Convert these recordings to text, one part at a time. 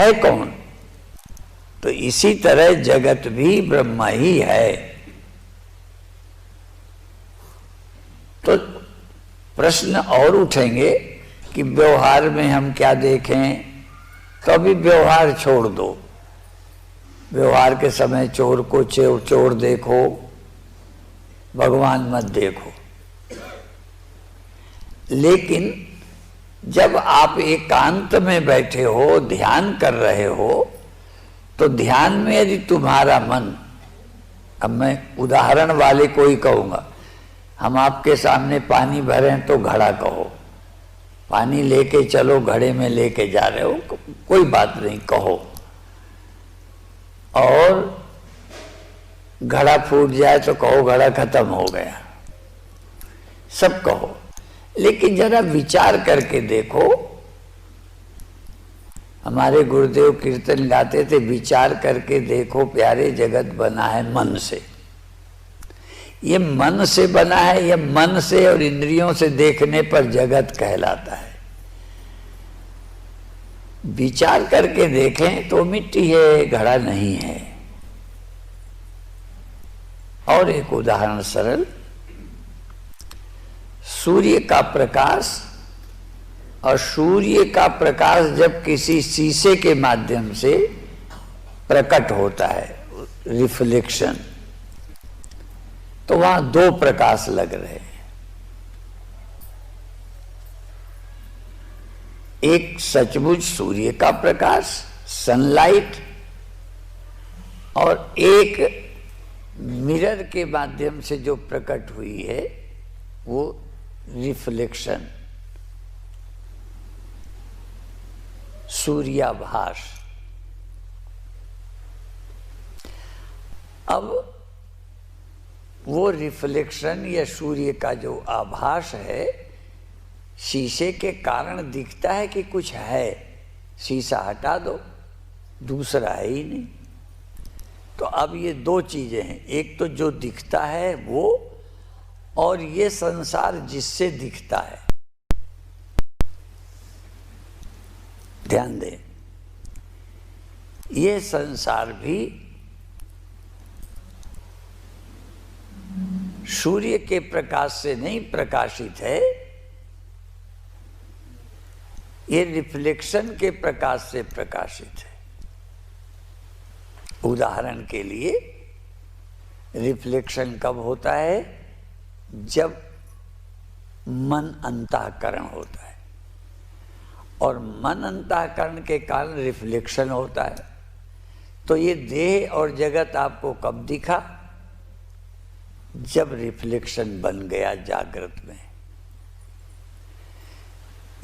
है कौन? तो इसी तरह जगत भी ब्रह्म ही है। तो प्रश्न और उठेंगे कि व्यवहार में हम क्या देखें? तो अभी व्यवहार छोड़ दो, व्यवहार के समय चोर को चोर देखो, भगवान मत देखो। लेकिन जब आप एकांत में बैठे हो, ध्यान कर रहे हो, तो ध्यान में यदि तुम्हारा मन, अब मैं उदाहरण वाले को ही कहूँगा, हम आपके सामने पानी भरें तो घड़ा कहो, पानी लेके चलो घड़े में लेके जा रहे हो, कोई बात नहीं कहो, और घड़ा फूट जाए तो कहो घड़ा खत्म हो गया, सब कहो। लेकिन जरा विचार करके देखो, हमारे गुरुदेव कीर्तन गाते थे, विचार करके देखो प्यारे जगत बना है मन से। ये मन से बना है, ये मन से और इंद्रियों से देखने पर जगत कहलाता है। विचार करके देखें तो मिट्टी है, घड़ा नहीं है। और एक उदाहरण सरल, सूर्य का प्रकाश और सूर्य का प्रकाश जब किसी शीशे के माध्यम से प्रकट होता है, रिफ्लेक्शन, तो वहां दो प्रकाश लग रहे हैं। एक सचमुच सूर्य का प्रकाश, सनलाइट, और एक मिरर के माध्यम से जो प्रकट हुई है वो रिफ्लेक्शन, सूर्याभास। अब वो रिफ्लेक्शन या सूर्य का जो आभास है, शीशे के कारण दिखता है कि कुछ है, शीशा हटा दो दूसरा है ही नहीं। तो अब ये दो चीजें हैं, एक तो जो दिखता है वो, और ये संसार जिससे दिखता है। ध्यान दें, ये संसार भी सूर्य के प्रकाश से नहीं प्रकाशित है, ये रिफ्लेक्शन के प्रकाश से प्रकाशित है। उदाहरण के लिए, रिफ्लेक्शन कब होता है? जब मन अंतःकरण होता है, और मन अंतःकरण के कारण रिफ्लेक्शन होता है। तो ये देह और जगत आपको कब दिखा? जब रिफ्लेक्शन बन गया जागृत में।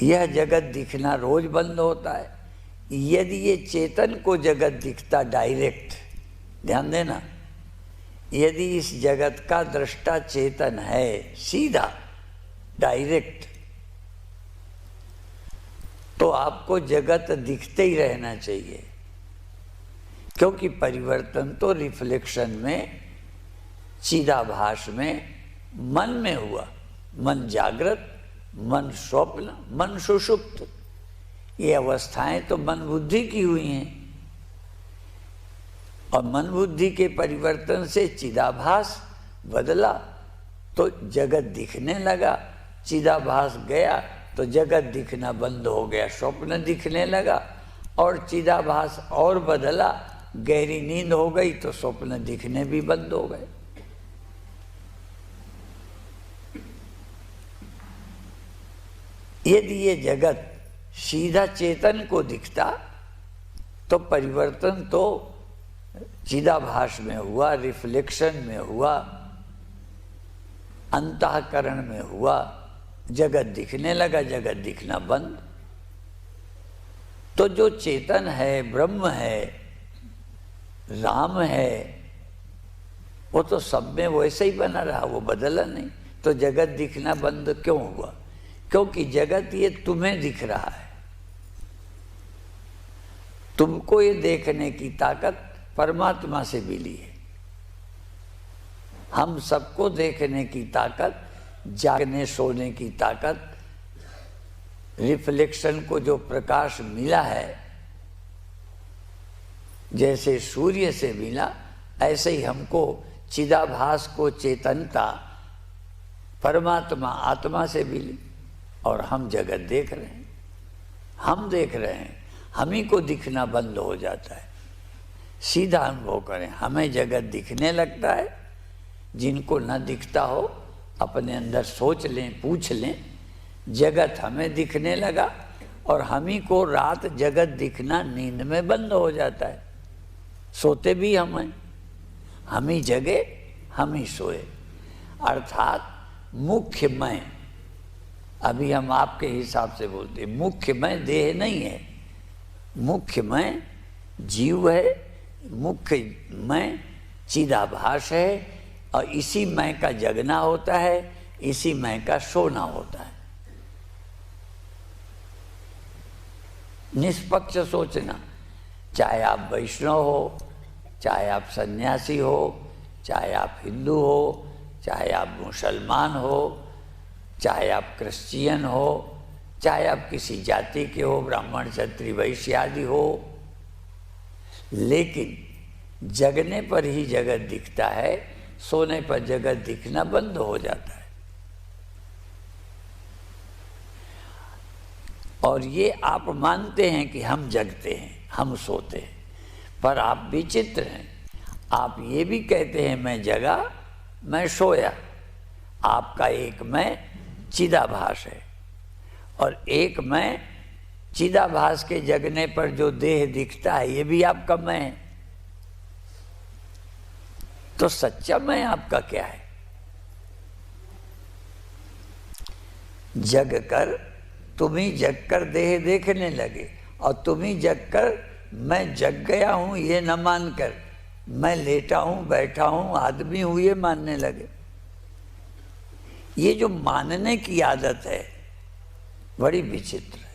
यह जगत दिखना रोज बंद होता है। यदि ये चेतन को जगत दिखता डायरेक्ट, ध्यान देना, यदि इस जगत का दृष्टा चेतन है सीधा डायरेक्ट, तो आपको जगत दिखते ही रहना चाहिए, क्योंकि परिवर्तन तो रिफ्लेक्शन में, चिदाभास में, मन में हुआ। मन जागृत, मन स्वप्न, मन सुषुप्त, ये अवस्थाएं तो मन बुद्धि की हुई हैं, और मन बुद्धि के परिवर्तन से चिदाभास बदला तो जगत दिखने लगा, चिदाभास गया तो जगत दिखना बंद हो गया, स्वप्न दिखने लगा, और चिदाभास और बदला, गहरी नींद हो गई तो स्वप्न दिखने भी बंद हो गए। यदि ये जगत सीधा चेतन को दिखता तो परिवर्तन तो चिदाभास में हुआ, रिफ्लेक्शन में हुआ, अंतःकरण में हुआ, जगत दिखने लगा, जगत दिखना बंद। तो जो चेतन है, ब्रह्म है, राम है, वो तो सब में वैसे ही बना रहा, वो बदला नहीं। तो जगत दिखना बंद क्यों हुआ? क्योंकि जगत ये तुम्हें दिख रहा है। तुमको ये देखने की ताकत परमात्मा से मिली है। हम सबको देखने की ताकत, जागने सोने की ताकत, रिफ्लेक्शन को जो प्रकाश मिला है जैसे सूर्य से मिला, ऐसे ही हमको चिदाभास को चेतनता परमात्मा आत्मा से मिली और हम जगत देख रहे हैं। हम देख रहे हैं, हम ही को दिखना बंद हो जाता है। सीधा अनुभव करें, हमें जगत दिखने लगता है। जिनको न दिखता हो अपने अंदर सोच लें, पूछ लें, जगत हमें दिखने लगा और हम ही को रात जगत दिखना नींद में बंद हो जाता है। सोते भी हम ही जगे, हम ही सोए। अर्थात मुख्य मैं, अभी हम आपके हिसाब से बोलते, मुख्य मैं देह नहीं है, मुख्य मैं जीव है, मुख्य मैं चिदाभास है और इसी मैं का जगना होता है, इसी मैं का सोना होता है। निष्पक्ष सोचना, चाहे आप वैष्णव हो, चाहे आप सन्यासी हो, चाहे आप हिंदू हो, चाहे आप मुसलमान हो, चाहे आप क्रिश्चियन हो, चाहे आप किसी जाति के हो, ब्राह्मण क्षत्रिय वैश्य आदि हो, लेकिन जगने पर ही जगत दिखता है, सोने पर जगत दिखना बंद हो जाता है। और ये आप मानते हैं कि हम जगते हैं, हम सोते हैं, पर आप विचित्र हैं। आप ये भी कहते हैं मैं जगा, मैं सोया। आपका एक मैं चिदाभास है और एक मैं चिदाभास के जगने पर जो देह दिखता है, ये भी आपका मैं है। तो सच्चा मैं आपका क्या है? जग कर तुम ही जग कर देह देखने लगे और तुम ही जग कर मैं जग गया हूं ये न मानकर मैं लेटा हूं, बैठा हूं, आदमी हूं ये मानने लगे। ये जो मानने की आदत है बड़ी विचित्र है।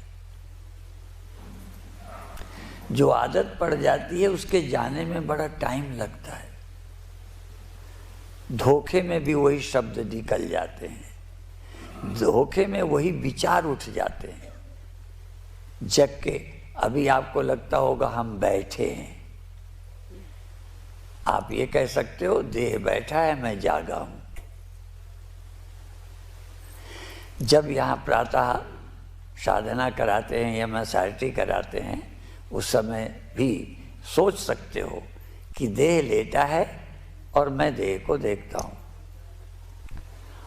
जो आदत पड़ जाती है उसके जाने में बड़ा टाइम लगता है। धोखे में भी वही शब्द निकल जाते हैं, धोखे में वही विचार उठ जाते हैं। जग के अभी आपको लगता होगा हम बैठे हैं, आप ये कह सकते हो देह बैठा है, मैं जागा हूं। जब यहाँ प्रातः साधना कराते हैं या MSRT कराते हैं, उस समय भी सोच सकते हो कि देह लेटा है और मैं देह को देखता हूँ।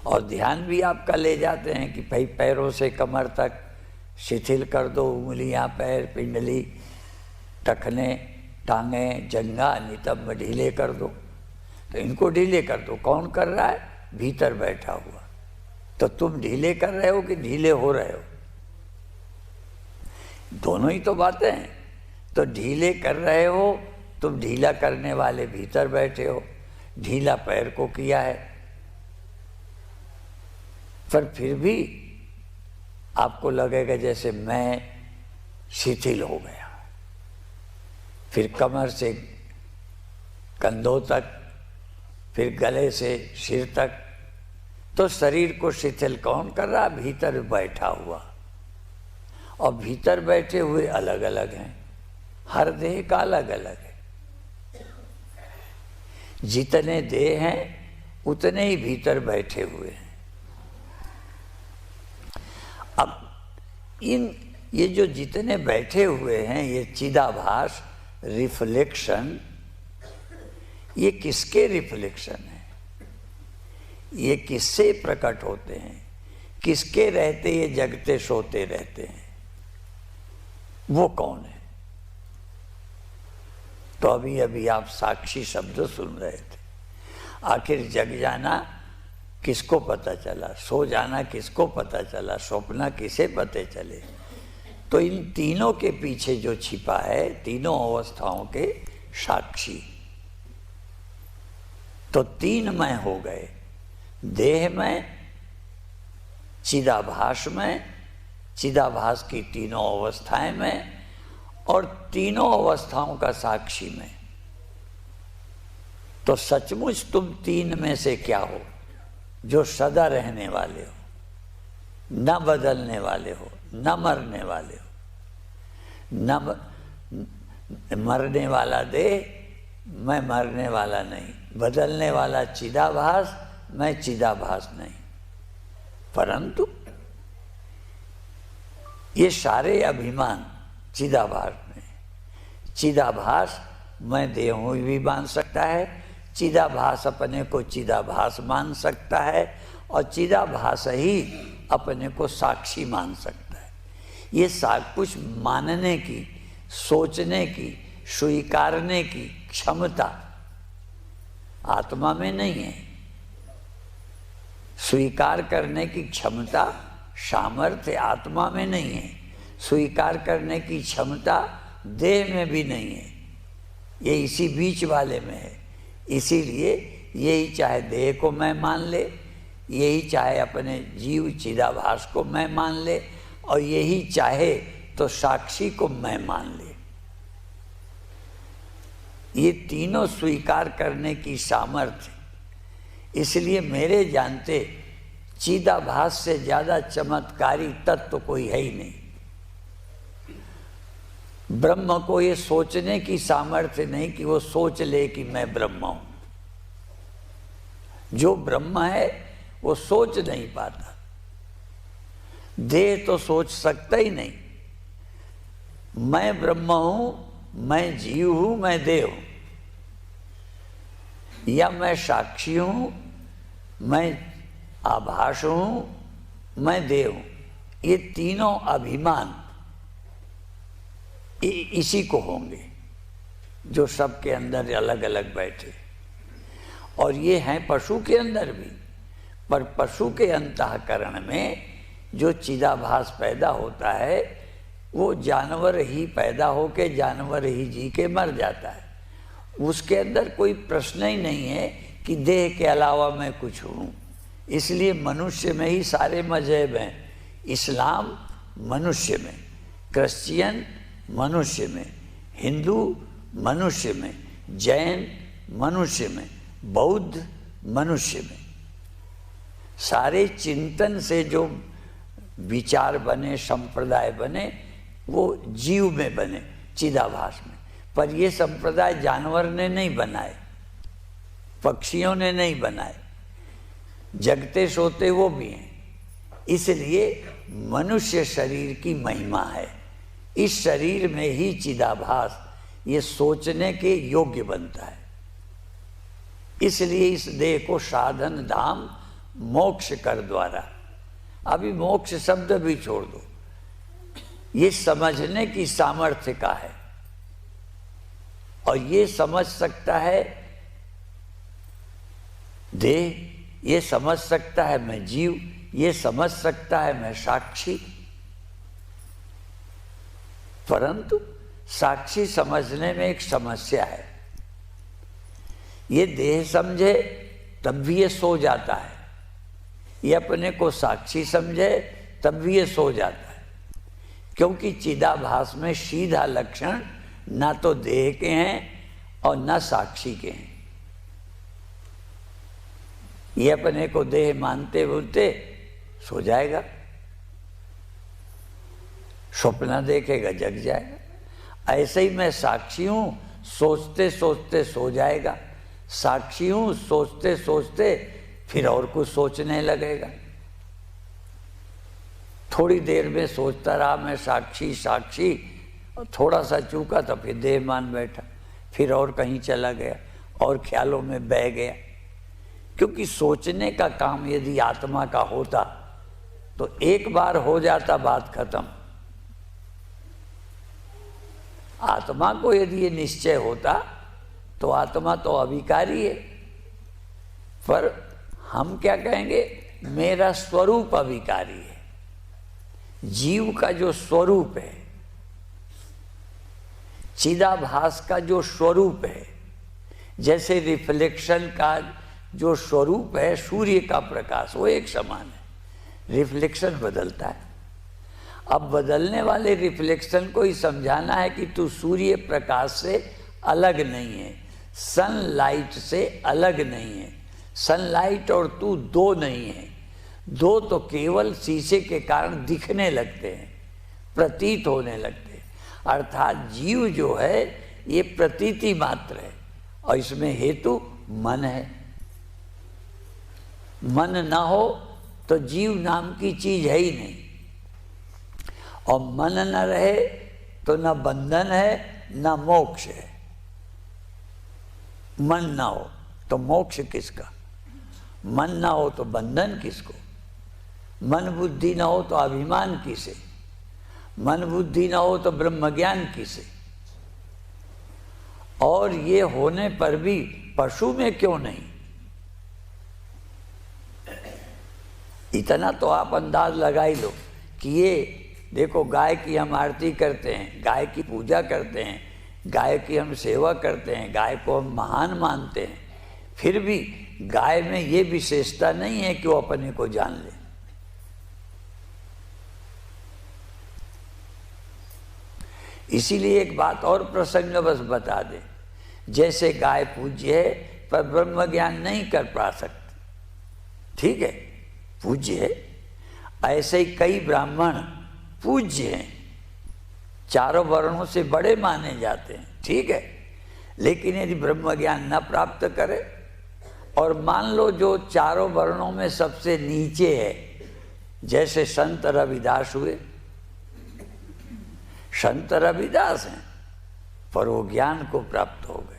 और ध्यान भी आपका ले जाते हैं कि भाई पैरों से कमर तक शिथिल कर दो, उंगलियां, पैर, पिंडली, टखने, टांगें, जंघा, नितंब ढीले कर दो। तो इनको ढीले कर दो। कौन कर रहा है? भीतर बैठा हुआ। तो तुम ढीले कर रहे हो कि ढीले हो रहे हो? दोनों ही तो बातें हैं। तो ढीले कर रहे हो, तुम ढीला करने वाले भीतर बैठे हो, ढीला पैर को किया है, पर फिर भी आपको लगेगा जैसे मैं शिथिल हो गया। फिर कमर से कंधों तक, फिर गले से सिर तक। तो शरीर को शिथिल कौन कर रहा? भीतर बैठा हुआ। और भीतर बैठे हुए अलग अलग हैं, हर देह का अलग अलग है। जितने देह हैं उतने ही भीतर बैठे हुए हैं। अब ये जो जितने बैठे हुए हैं, ये चिदाभास, रिफ्लेक्शन, ये किसके रिफ्लेक्शन है? ये किससे प्रकट होते हैं? किसके रहते ये जगते सोते रहते हैं? वो कौन है? तो अभी अभी आप साक्षी शब्द सुन रहे थे। आखिर जग जाना किसको पता चला? सो जाना किसको पता चला? स्वप्न किसे पते चले? तो इन तीनों के पीछे जो छिपा है, तीनों अवस्थाओं के साक्षी। तो तीन मैं हो गए, देह में, चिदाभास में, चिदाभास की तीनों अवस्थाएं में, और तीनों अवस्थाओं का साक्षी में। तो सचमुच तुम तीन में से क्या हो? जो सदा रहने वाले हो, न बदलने वाले हो, न मरने वाले हो, मरने वाला देह, मैं मरने वाला नहीं। बदलने वाला चिदाभास, मैं चिदाभास नहीं। परंतु ये सारे अभिमान चिदाभास में। चिदाभास मैं देह हूँ भी मान सकता है, चिदाभास अपने को चिदाभास मान सकता है, और चिदाभास ही अपने को साक्षी मान सकता है। ये सब कुछ मानने की, सोचने की, स्वीकारने की क्षमता आत्मा में नहीं है। स्वीकार करने की क्षमता, सामर्थ्य आत्मा में नहीं है। स्वीकार करने की क्षमता देह में भी नहीं है, ये इसी बीच वाले में है। इसीलिए यही चाहे देह को मैं मान ले, यही चाहे अपने जीव चिदाभास को मैं मान ले, और यही चाहे तो साक्षी को मैं मान ले। ये तीनों स्वीकार करने की सामर्थ्य। इसलिए मेरे जानते चिदाभास से ज्यादा चमत्कारी तत्व कोई है ही नहीं। ब्रह्म को ये सोचने की सामर्थ्य नहीं कि वो सोच ले कि मैं ब्रह्म हूं। जो ब्रह्म है वो सोच नहीं पाता। देह तो सोच सकता ही नहीं, मैं ब्रह्म हूं, मैं जीव हूं, मैं देह हूं, या मैं साक्षी हूं, मैं आभास हूं, मैं देह हूं। ये तीनों अभिमान इसी को होंगे जो सबके अंदर अलग अलग बैठे। और ये हैं पशु के अंदर भी, पर पशु के अंतःकरण में जो चिदाभास पैदा होता है वो जानवर ही पैदा होके जानवर ही जी के मर जाता है। उसके अंदर कोई प्रश्न ही नहीं है कि देह के अलावा मैं कुछ हूँ। इसलिए मनुष्य में ही सारे मजहब हैं। इस्लाम मनुष्य में, क्रिश्चियन मनुष्य में, हिंदू मनुष्य में, जैन मनुष्य में, बौद्ध मनुष्य में। सारे चिंतन से जो विचार बने, संप्रदाय बने, वो जीव में बने, चिदाभास में। पर ये संप्रदाय जानवर ने नहीं बनाए, पक्षियों ने नहीं बनाए, जगते सोते वो भी हैं। इसलिए मनुष्य शरीर की महिमा है। इस शरीर में ही चिदाभास ये सोचने के योग्य बनता है। इसलिए इस देह को साधन धाम मोक्ष कर द्वारा, अभी मोक्ष शब्द भी छोड़ दो, ये समझने की सामर्थ्य का है। और ये समझ सकता है देह, ये समझ सकता है मैं जीव, ये समझ सकता है मैं साक्षी। परंतु साक्षी समझने में एक समस्या है। ये देह समझे तब भी ये सो जाता है, ये अपने को साक्षी समझे तब भी ये सो जाता है। क्योंकि चिदाभास में सीधा लक्षण ना तो देह के हैं और ना साक्षी के हैं। ये अपने को देह मानते बोलते सो जाएगा, स्वप्न देखेगा जग जाएगा। ऐसे ही मैं साक्षी हूं, सोचते सोचते सो जाएगा। साक्षी हूं, सोचते सोचते फिर और कुछ सोचने लगेगा। थोड़ी देर में सोचता रहा मैं साक्षी साक्षी, और थोड़ा सा चूका तो फिर देह मान बैठा, फिर और कहीं चला गया और ख्यालों में बह गया। क्योंकि सोचने का काम यदि आत्मा का होता तो एक बार हो जाता, बात खत्म। आत्मा को यदि ये निश्चय होता तो आत्मा तो अविकारी है। पर हम क्या कहेंगे, मेरा स्वरूप अविकारी है। जीव का जो स्वरूप है, चिदाभास का जो स्वरूप है, जैसे रिफ्लेक्शन का जो स्वरूप है सूर्य का प्रकाश, वो एक समान है। रिफ्लेक्शन बदलता है। अब बदलने वाले रिफ्लेक्शन को ही समझाना है कि तू सूर्य प्रकाश से अलग नहीं है, सनलाइट से अलग नहीं है। सनलाइट और तू दो नहीं है। दो तो केवल शीशे के कारण दिखने लगते हैं, प्रतीत होने लगते हैं। अर्थात जीव जो है ये प्रतीति मात्र है और इसमें हेतु मन है। मन ना हो तो जीव नाम की चीज है ही नहीं, और मन न रहे तो न बंधन है न मोक्ष है। मन ना हो तो मोक्ष किसका, मन ना हो तो बंधन किसको, मन बुद्धि ना हो तो अभिमान किसे, मन बुद्धि ना हो तो ब्रह्म ज्ञान किसे। और ये होने पर भी पशु में क्यों नहीं, इतना तो आप अंदाज लगा ही लो कि ये देखो, गाय की हम आरती करते हैं, गाय की पूजा करते हैं, गाय की हम सेवा करते हैं, गाय को हम महान मानते हैं, फिर भी गाय में ये विशेषता नहीं है कि वो अपने को जान ले। इसीलिए एक बात और प्रसंग बस बता दे, जैसे गाय पूज्य है पर ब्रह्म ज्ञान नहीं कर पा सकते, ठीक है, पूज्य है, ऐसे ही कई ब्राह्मण पूज्य हैं, चारों वर्णों से बड़े माने जाते हैं, ठीक है, लेकिन यदि ब्रह्म ज्ञान न प्राप्त करे और मान लो जो चारों वर्णों में सबसे नीचे है, जैसे संत रविदास हुए, संत रविदास हैं पर वो ज्ञान को प्राप्त हो गए।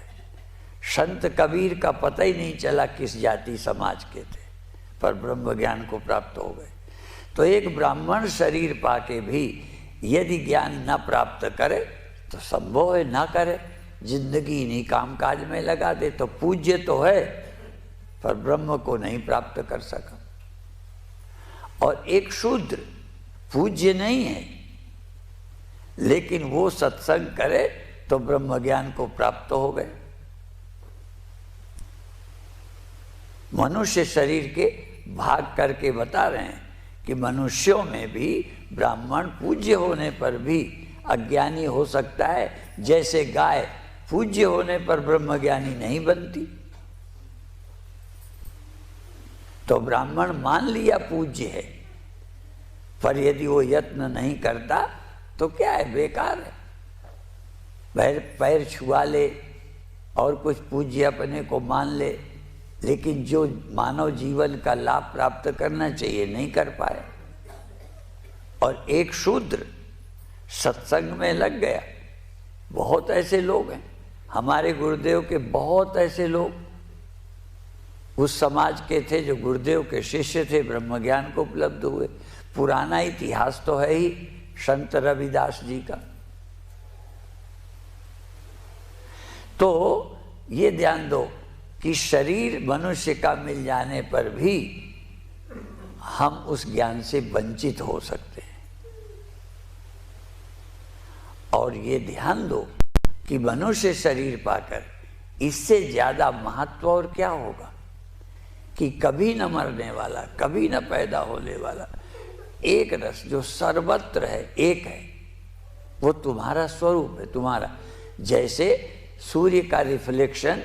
संत कबीर का पता ही नहीं चला किस जाति समाज के थे, पर ब्रह्म ज्ञान को प्राप्त हो गए। तो एक ब्राह्मण शरीर पाके भी यदि ज्ञान न प्राप्त करे तो संभव है ना करे, जिंदगी इन्हीं कामकाज में लगा दे, तो पूज्य तो है पर ब्रह्म को नहीं प्राप्त कर सका। और एक शूद्र पूज्य नहीं है लेकिन वो सत्संग करे तो ब्रह्म ज्ञान को प्राप्त हो गए। मनुष्य शरीर के भाग करके बता रहे हैं कि मनुष्यों में भी ब्राह्मण पूज्य होने पर भी अज्ञानी हो सकता है, जैसे गाय पूज्य होने पर ब्रह्मज्ञानी नहीं बनती। तो ब्राह्मण मान लिया पूज्य है, पर यदि वो यत्न नहीं करता तो क्या है, बेकार है। पैर छुआ ले और कुछ पूज्य अपने को मान ले, लेकिन जो मानव जीवन का लाभ प्राप्त करना चाहिए नहीं कर पाए। और एक शूद्र सत्संग में लग गया, बहुत ऐसे लोग हैं हमारे गुरुदेव के, बहुत ऐसे लोग उस समाज के थे जो गुरुदेव के शिष्य थे, ब्रह्मज्ञान को उपलब्ध हुए। पुराना इतिहास तो है ही संत रविदास जी का। तो ये ध्यान दो कि शरीर मनुष्य का मिल जाने पर भी हम उस ज्ञान से वंचित हो सकते हैं। और ये ध्यान दो कि मनुष्य शरीर पाकर इससे ज्यादा महत्व और क्या होगा कि कभी न मरने वाला, कभी न पैदा होने वाला एक रस जो सर्वत्र है, एक है, वो तुम्हारा स्वरूप है। तुम्हारा जैसे सूर्य का रिफ्लेक्शन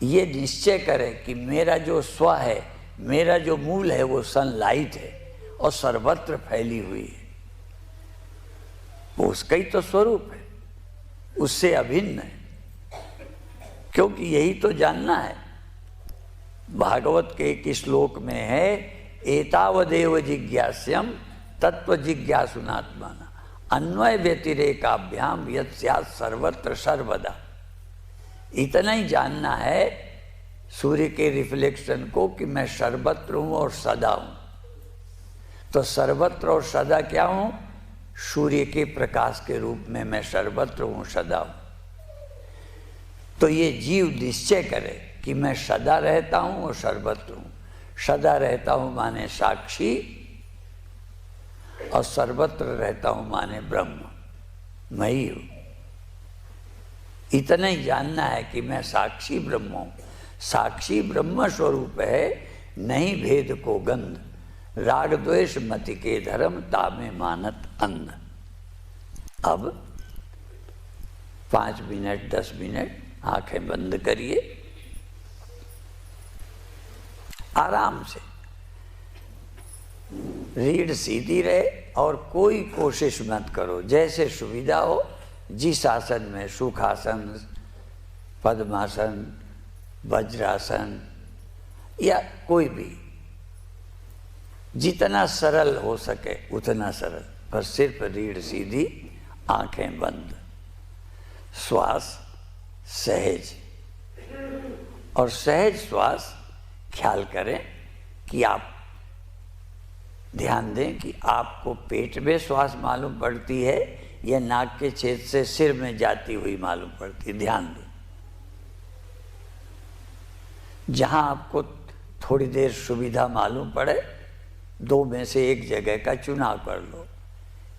ये निश्चय करे कि मेरा जो स्व है, मेरा जो मूल है वो सनलाइट है और सर्वत्र फैली हुई है, वो उसका ही तो स्वरूप है, उससे अभिन्न है। क्योंकि यही तो जानना है। भागवत के एक श्लोक में है, एतावदेव जिज्ञास्यम तत्व जिज्ञासुनात्मना अन्वय व्यतिरेकाभ्याम यत् स्यात् सर्वत्र सर्वदा। इतना ही जानना है सूर्य के रिफ्लेक्शन को कि मैं सर्वत्र हूं और सदा हूं। तो सर्वत्र और सदा क्या हूं? सूर्य के प्रकाश के रूप में मैं सर्वत्र हूं, सदा हूं। तो ये जीव निश्चय करे कि मैं सदा रहता हूं और सर्वत्र हूं। सदा रहता हूं माने साक्षी, और सर्वत्र रहता हूं माने ब्रह्म, मैं ही हूं। इतना ही जानना है कि मैं साक्षी ब्रह्म हूं। साक्षी ब्रह्म स्वरूप है, नहीं भेद को गंध, राग द्वेष मति के धर्म तामे मानत अंध। अब 5 मिनट 10 मिनट आंखें बंद करिए, आराम से, रीढ़ सीधी रहे, और कोई कोशिश मत करो, जैसे सुविधा हो जिस आसन में, सुखासन, पद्मासन, वज्रासन या कोई भी, जितना सरल हो सके उतना सरल, पर सिर्फ रीढ़ सीधी, आंखें बंद, श्वास सहज, और सहज श्वास ख्याल करें कि आप ध्यान दें कि आपको पेट में श्वास मालूम पड़ती है या नाक के छेद से सिर में जाती हुई मालूम पड़ती है। ध्यान दें, जहां आपको थोड़ी देर सुविधा मालूम पड़े, दो में से एक जगह का चुनाव कर लो,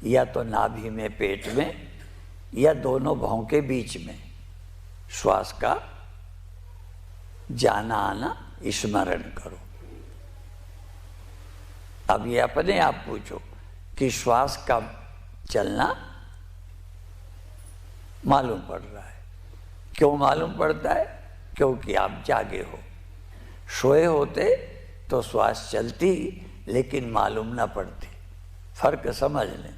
या तो नाभि में, पेट में, या दोनों भौं के बीच में श्वास का जाना आना स्मरण करो। अब ये अपने आप पूछो कि श्वास का चलना मालूम पड़ रहा है। क्यों मालूम पड़ता है? क्योंकि आप जागे हो। सोए होते तो श्वास चलती लेकिन मालूम ना पड़ती। फर्क समझ लें।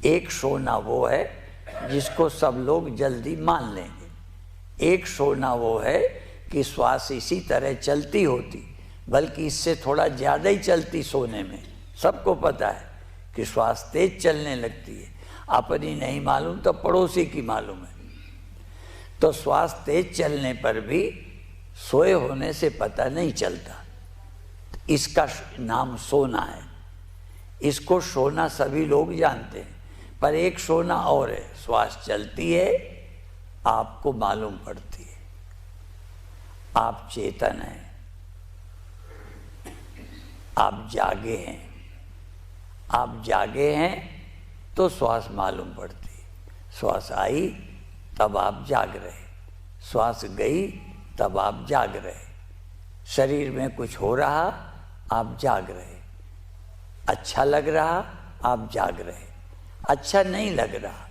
एक सोना वो है जिसको सब लोग जल्दी मान लेंगे, एक सोना वो है कि श्वास इसी तरह चलती होती, बल्कि इससे थोड़ा ज़्यादा ही चलती सोने में। सबको पता है कि श्वास तेज चलने लगती है, अपनी नहीं मालूम तो पड़ोसी की मालूम है। तो श्वास तेज चलने पर भी सोए होने से पता नहीं चलता। इसका नाम सोना है। इसको सोना सभी लोग जानते हैं, पर एक सोना और है, श्वास चलती है, आपको मालूम पड़ती है, आप चेतन हैं, आप जागे हैं। आप जागे हैं तो श्वास मालूम पड़ती है। श्वास आई तब आप जाग रहे, श्वास गई तब आप जाग रहे। शरीर में कुछ हो रहा, आप जाग रहे। अच्छा लग रहा, आप जाग रहे। अच्छा नहीं लग रहा,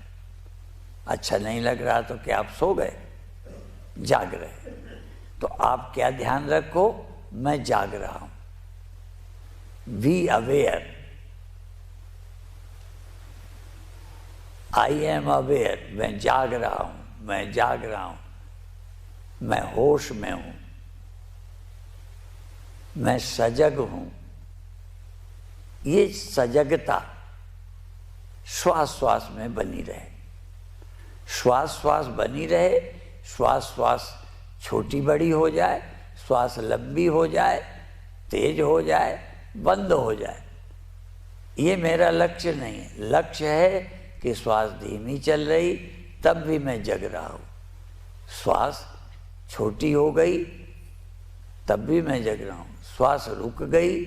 अच्छा नहीं लग रहा तो क्या आप सो गए? जाग रहे। तो आप क्या ध्यान रखो, मैं जाग रहा हूं। Be aware, I am aware, मैं जाग रहा हूं, मैं जाग रहा हूं, मैं होश में हूं, मैं सजग हूं। ये सजगता श्वास श्वास में बनी रहे, श्वास श्वास बनी रहे। श्वास श्वास छोटी बड़ी हो जाए, श्वास लंबी हो जाए, तेज हो जाए, बंद हो जाए, ये मेरा लक्ष्य नहीं है। लक्ष्य है कि श्वास धीमी चल रही तब भी मैं जग रहा हूं, श्वास छोटी हो गई तब भी मैं जग रहा हूं, श्वास रुक गई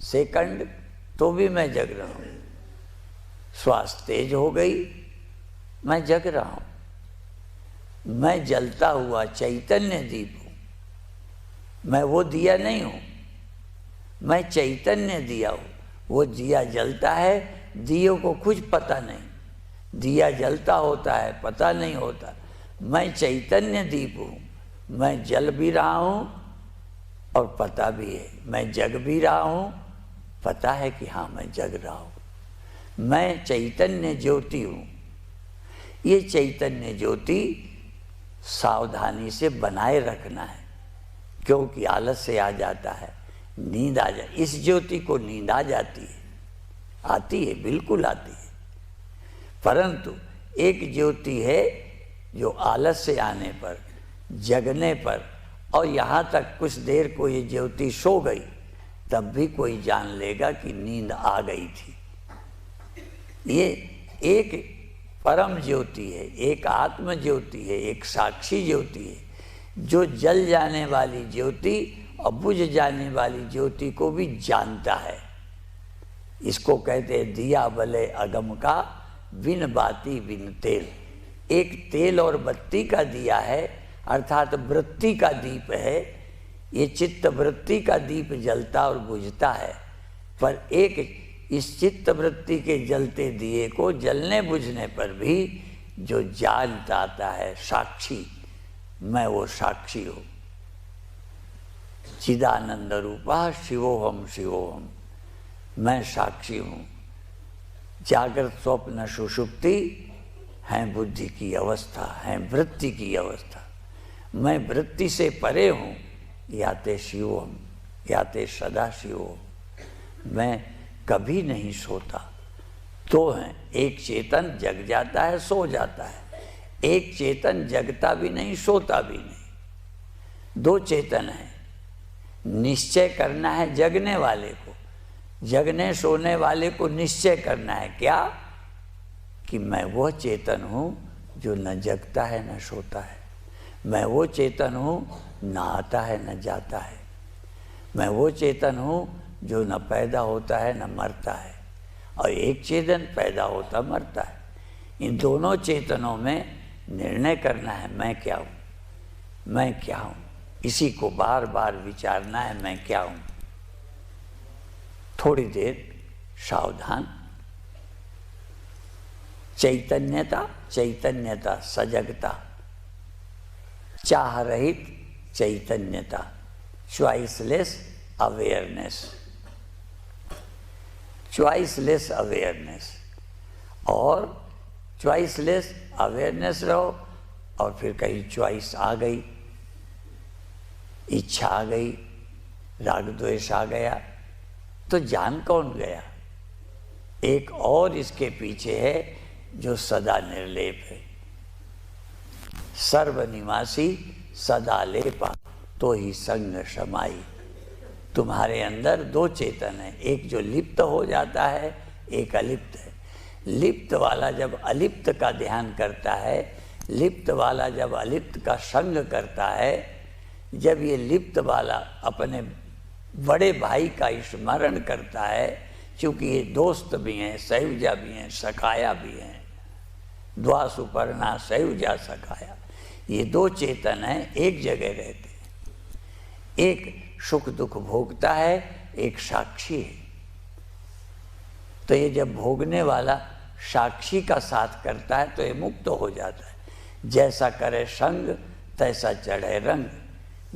सेकंड तो भी मैं जग रहा हूं, श्वास तेज हो गई मैं जग रहा हूं। मैं जलता हुआ चैतन्य दीप हूं, मैं वो दिया नहीं हूं, मैं चैतन्य दिया हूं। वो दिया जलता है, दियों को कुछ पता नहीं, दिया जलता होता है, पता नहीं होता। मैं चैतन्य दीप हूं, मैं जल भी रहा हूं और पता भी है, मैं जग भी रहा हूं, पता है कि हाँ मैं जग रहा हूं। मैं चैतन्य ज्योति हूं। ये चैतन्य ज्योति सावधानी से बनाए रखना है, क्योंकि आलस से आ जाता है, नींद आ जाए। इस ज्योति को नींद आ जाती है, आती है, बिल्कुल आती है। परंतु एक ज्योति है जो आलस से आने पर, जगने पर, और यहाँ तक कुछ देर को ये ज्योति सो गई तब भी कोई जान लेगा कि नींद आ गई थी। ये एक परम ज्योति है, एक आत्म ज्योति है, एक साक्षी ज्योति है, जो जल जाने वाली ज्योति और बुझ जाने वाली ज्योति को भी जानता है। इसको कहते हैं दिया बले अगम का, बिन बाती बिन तेल। एक तेल और बत्ती का दिया है, अर्थात वृत्ति का दीप है। ये चित्त वृत्ति का दीप जलता और बुझता है, पर एक इस चित्त वृत्ति के जलते दिए को जलने बुझने पर भी जो जानता आता है, साक्षी, मैं वो साक्षी हूँ। चिदानंद रूपा शिवोहम शिवोहम, मैं साक्षी हूँ। जागृत स्वप्न सुषुप्ति हैं बुद्धि की अवस्था, हैं वृत्ति की अवस्था। मैं वृत्ति से परे हूँ, याते शिवोम, याते सदा शिवोम। मैं कभी नहीं सोता। तो है, एक चेतन जग जाता है, सो जाता है। एक चेतन जगता भी नहीं, सोता भी नहीं। दो चेतन है। निश्चय करना है जगने वाले को, जगने सोने वाले को निश्चय करना है क्या, कि मैं वो चेतन हूँ जो न जगता है न सोता है। मैं वो चेतन हूँ न आता है न जाता है। मैं वो चेतन हूँ जो न पैदा होता है न मरता है। और एक चेतन पैदा होता मरता है। इन दोनों चेतनों में निर्णय करना है, मैं क्या हूँ, मैं क्या हूँ। इसी को बार बार विचारना है, मैं क्या हूँ। थोड़ी देर सावधान। चैतन्यता, चैतन्यता सजगता, चाह रहित चैतन्यता, चॉइसलेस अवेयरनेस, चॉइसलेस अवेयरनेस। और चॉइसलेस अवेयरनेस रहो, और फिर कहीं चॉइस आ गई, इच्छा आ गई, राग द्वेष आ गया, तो जान कौन गया। एक और इसके पीछे है जो सदा निर्लेप है। सर्वनिवासी सदा लेपा, तो ही संग समाई। तुम्हारे अंदर दो चेतन है, एक जो लिप्त हो जाता है, एक अलिप्त है। लिप्त वाला जब अलिप्त का ध्यान करता है, लिप्त वाला जब अलिप्त का संग करता है, जब ये लिप्त वाला अपने बड़े भाई का स्मरण करता है, क्योंकि ये दोस्त भी हैं, सहयुजा भी हैं, सखाया भी हैं, द्वा सुपर्णा सहयुजा सखाया। ये दो चेतन हैं, एक जगह रहते हैं। एक सुख दुख भोगता है, एक साक्षी है। तो ये जब भोगने वाला साक्षी का साथ करता है तो ये मुक्त हो जाता है। जैसा करे संग तैसा चढ़े रंग।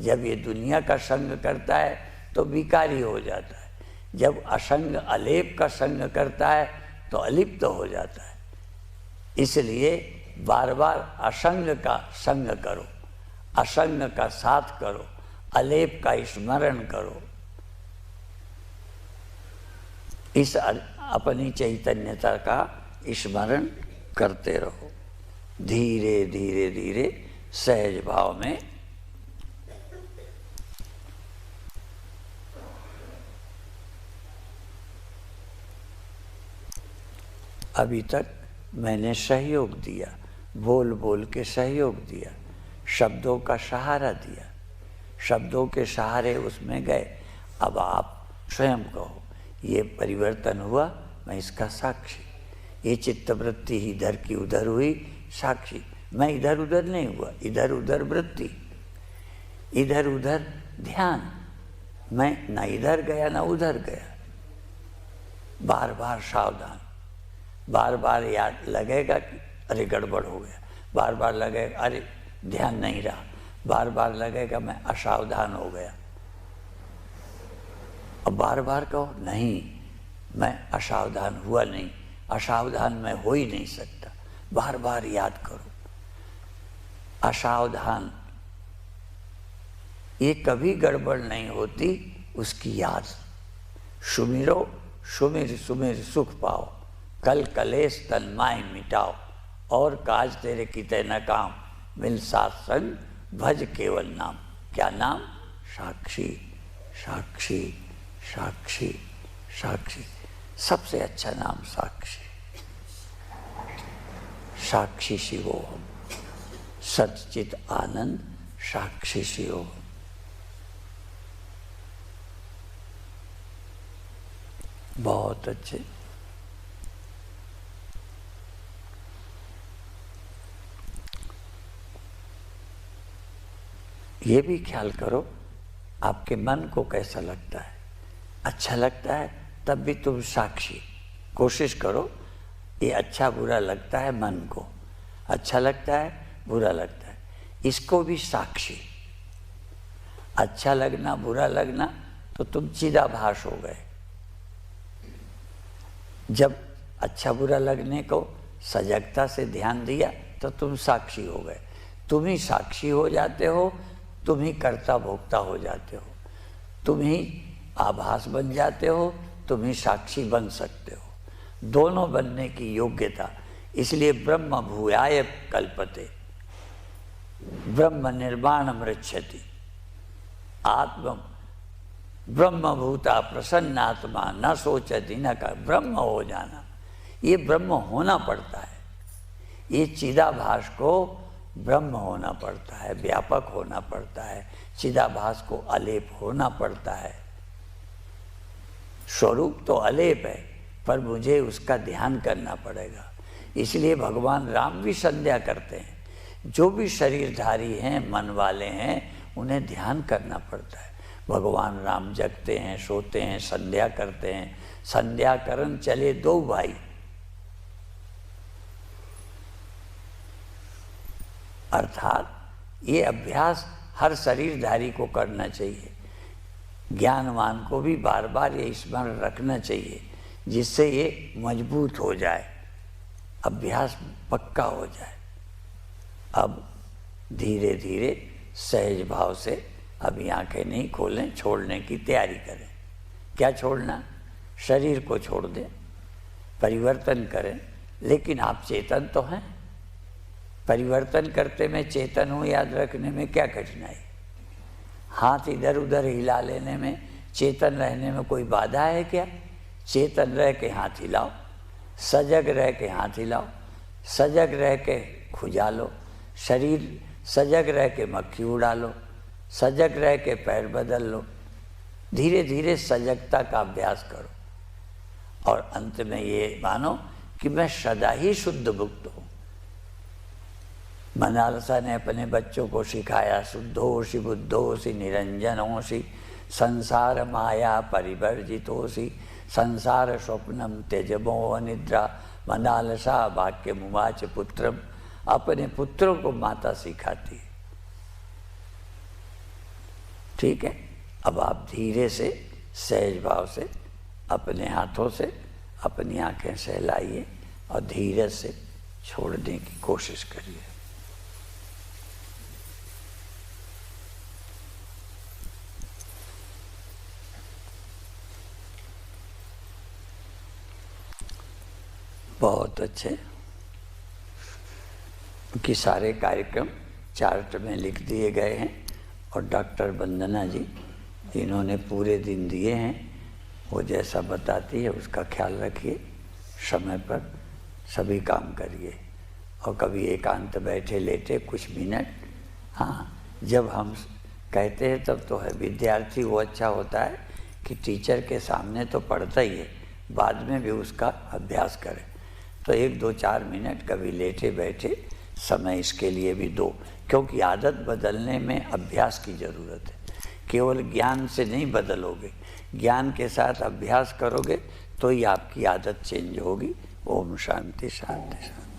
जब ये दुनिया का संग करता है तो विकारी हो जाता है। जब असंग अलेप का संग करता है तो अलिप्त हो जाता है। इसलिए बार बार असंग का संग करो, असंग का साथ करो, अलेप का स्मरण करो। इस अपनी चैतन्यता का स्मरण करते रहो। धीरे धीरे धीरे सहज भाव में अभी तक मैंने सहयोग दिया, बोल बोल के सहयोग दिया, शब्दों का सहारा दिया, शब्दों के सहारे उसमें गए। अब आप स्वयं कहो, ये परिवर्तन हुआ, मैं इसका साक्षी। ये चित्तवृत्ति इधर की उधर हुई, साक्षी। मैं इधर उधर नहीं हुआ, इधर उधर वृत्ति, इधर उधर ध्यान। मैं न इधर गया न उधर गया। बार बार सावधान। बार बार याद लगेगा कि अरे गड़बड़ हो गया, बार बार लगेगा अरे ध्यान नहीं रहा, बार बार लगेगा मैं असावधान हो गया। अब बार बार कहो नहीं, मैं असावधान हुआ नहीं, असावधान मैं हो ही नहीं सकता। बार बार याद करो, असावधान ये कभी गड़बड़ नहीं होती, उसकी याद। सुमिरो सुमिर सुमिर सुख पाओ, कल कलेश तन माय मिटाओ, और काज तेरे किते न काम, मिल साथ संग भज केवल नाम। क्या नाम? साक्षी, साक्षी, साक्षी, साक्षी। सबसे अच्छा नाम साक्षी। साक्षी शिवोहम, सच्चित आनंद साक्षी शिवोहम। बहुत अच्छे। ये भी ख्याल करो आपके मन को कैसा लगता है। अच्छा लगता है तब भी तुम साक्षी। कोशिश करो, ये अच्छा बुरा लगता है मन को, अच्छा लगता है बुरा लगता है, इसको भी साक्षी। अच्छा लगना बुरा लगना तो तुम चिदाभास हो गए। जब अच्छा बुरा लगने को सजगता से ध्यान दिया तो तुम साक्षी हो गए। तुम ही साक्षी हो जाते हो, तुम ही कर्ता भोक्ता हो जाते हो, तुम ही आभास बन जाते हो, तुम ही साक्षी बन सकते हो। दोनों बनने की योग्यता, इसलिए ब्रह्म भूयाय कल्पते, ब्रह्म निर्माणम रक्षति, आत्म ब्रह्मभूता प्रसन्नात्मा न सोचती न का, ब्रह्म हो जाना, ये ब्रह्म होना पड़ता है। ये चिदाभास को ब्रह्म होना पड़ता है, व्यापक होना पड़ता है, चिदाभास को अलेप होना पड़ता है। स्वरूप तो अलेप है, पर मुझे उसका ध्यान करना पड़ेगा। इसलिए भगवान राम भी संध्या करते हैं। जो भी शरीरधारी हैं, मन वाले हैं, उन्हें ध्यान करना पड़ता है। भगवान राम जगते हैं, सोते हैं, संध्या करते हैं। संध्या करन चले दो भाई, अर्थात ये अभ्यास हर शरीरधारी को करना चाहिए। ज्ञानवान को भी बार बार ये स्मरण रखना चाहिए, जिससे ये मजबूत हो जाए, अभ्यास पक्का हो जाए। अब धीरे धीरे सहज भाव से अभी आंखें नहीं खोलें, छोड़ने की तैयारी करें। क्या छोड़ना? शरीर को छोड़ दें, परिवर्तन करें। लेकिन आप चेतन तो हैं, परिवर्तन करते मैं चेतन हूँ याद रखने में क्या कठिनाई? हाथ इधर उधर हिला लेने में, चेतन रहने में कोई बाधा है क्या? चेतन रह के हाथ हिलाओ, सजग रह के हाथ हिलाओ, सजग रह के खुजा लो, शरीर सजग रह के मक्खी उड़ा लो, सजग रह के पैर बदल लो। धीरे धीरे सजगता का अभ्यास करो और अंत में ये मानो कि मैं सदा ही शुद्ध मुक्त हूँ। मनालसा ने अपने बच्चों को सिखाया, शुद्धोषि बुद्धोषि निरंजनोषि संसार माया परिवर्जितोषि संसार स्वप्नम त्यजमोह निद्रा मनालसा वाक्य मुवाच पुत्रम। अपने पुत्रों को माता सिखाती है। ठीक है, अब आप धीरे से सहज भाव से अपने हाथों से अपनी आंखें सहलाइए और धीरे से छोड़ने की कोशिश करिए। बहुत अच्छे कि सारे कार्यक्रम चार्ट में लिख दिए गए हैं और डॉक्टर वंदना जी इन्होंने पूरे दिन दिए हैं। वो जैसा बताती है उसका ख्याल रखिए, समय पर सभी काम करिए और कभी एकांत बैठे लेटे कुछ मिनट। हाँ, जब हम कहते हैं तब तो है, विद्यार्थी वो अच्छा होता है कि टीचर के सामने तो पढ़ता ही है, बाद में भी उसका अभ्यास करे। तो 1-2-4 मिनट कभी लेटे बैठे समय इसके लिए भी दो, क्योंकि आदत बदलने में अभ्यास की ज़रूरत है। केवल ज्ञान से नहीं बदलोगे, ज्ञान के साथ अभ्यास करोगे तो ही आपकी आदत चेंज होगी। ओम शांति शांति शांति।